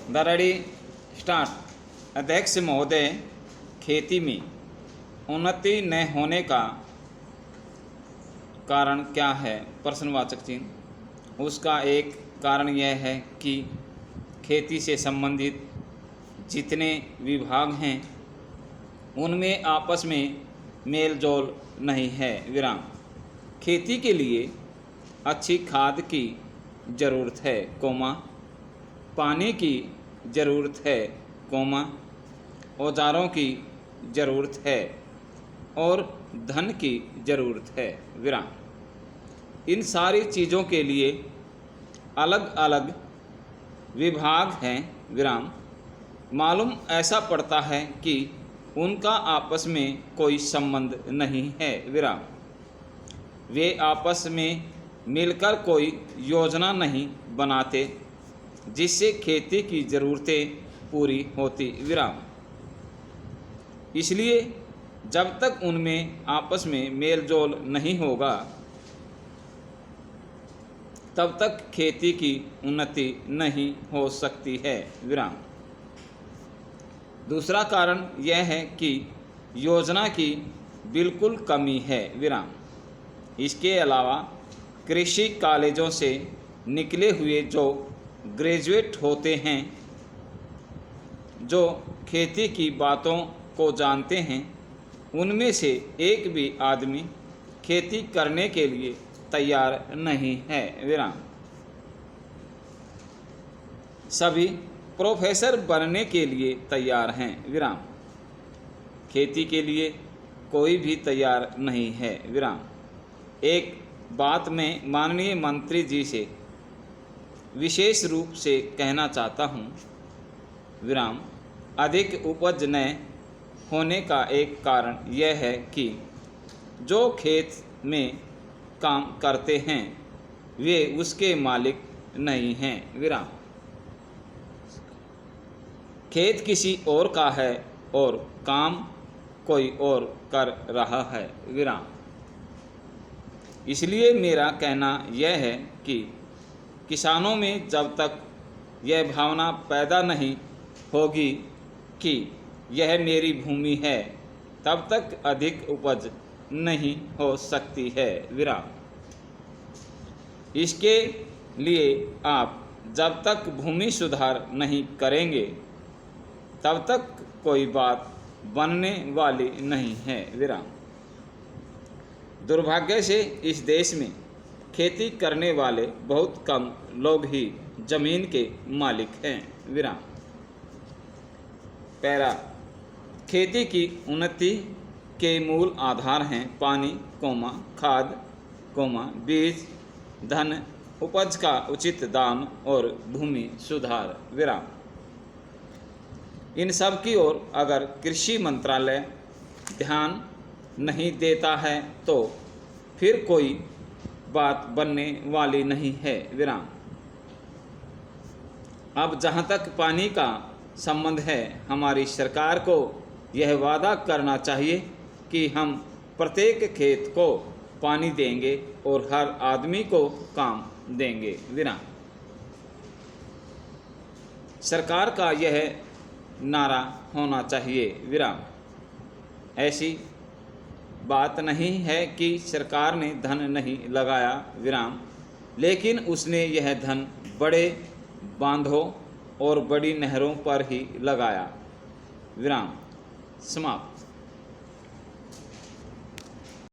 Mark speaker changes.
Speaker 1: The ready start. अध्यक्ष महोदय, खेती में उन्नति न होने का कारण क्या है? प्रश्नवाचक चिन्ह। उसका एक कारण यह है कि खेती से संबंधित जितने विभाग हैं उनमें आपस में मेल जोल नहीं है। विराम। खेती के लिए अच्छी खाद की ज़रूरत है, कोमा, पानी की ज़रूरत है, कोमा, औजारों की ज़रूरत है और धन की ज़रूरत है, विराम। इन सारी चीज़ों के लिए अलग अलग विभाग हैं, विराम। मालूम ऐसा पड़ता है कि उनका आपस में कोई संबंध नहीं है, विराम। वे आपस में मिलकर कोई योजना नहीं बनाते जिससे खेती की ज़रूरतें पूरी होती, विराम। इसलिए जब तक उनमें आपस में मेल जोल नहीं होगा तब तक खेती की उन्नति नहीं हो सकती है, विराम। दूसरा कारण यह है कि योजना की बिल्कुल कमी है, विराम। इसके अलावा कृषि कॉलेजों से निकले हुए जो ग्रेजुएट होते हैं, जो खेती की बातों को जानते हैं, उनमें से एक भी आदमी खेती करने के लिए तैयार नहीं है, विराम। सभी प्रोफेसर बनने के लिए तैयार हैं, विराम। खेती के लिए कोई भी तैयार नहीं है, विराम। एक बात मैं माननीय मंत्री जी से विशेष रूप से कहना चाहता हूँ, विराम। अधिक उपज न होने का एक कारण यह है कि जो खेत में काम करते हैं वे उसके मालिक नहीं हैं, विराम। खेत किसी और का है और काम कोई और कर रहा है, विराम। इसलिए मेरा कहना यह है कि किसानों में जब तक यह भावना पैदा नहीं होगी कि यह मेरी भूमि है, तब तक अधिक उपज नहीं हो सकती है, विराम। इसके लिए आप जब तक भूमि सुधार नहीं करेंगे तब तक कोई बात बनने वाली नहीं है, विराम। दुर्भाग्य से इस देश में खेती करने वाले बहुत कम लोग ही जमीन के मालिक हैं, विराम। पैरा। खेती की उन्नति के मूल आधार हैं पानी, कोमा, खाद, कोमा, बीज, धन, उपज का उचित दाम और भूमि सुधार, विराम। इन सब की ओर अगर कृषि मंत्रालय ध्यान नहीं देता है तो फिर कोई बात बनने वाली नहीं है, विराम। अब जहाँ तक पानी का संबंध है, हमारी सरकार को यह वादा करना चाहिए कि हम प्रत्येक खेत को पानी देंगे और हर आदमी को काम देंगे, विराम। सरकार का यह नारा होना चाहिए, विराम। ऐसी बात नहीं है कि सरकार ने धन नहीं लगाया, विराम, लेकिन उसने यह धन बड़े बांधों और बड़ी नहरों पर ही लगाया, विराम। समाप्त।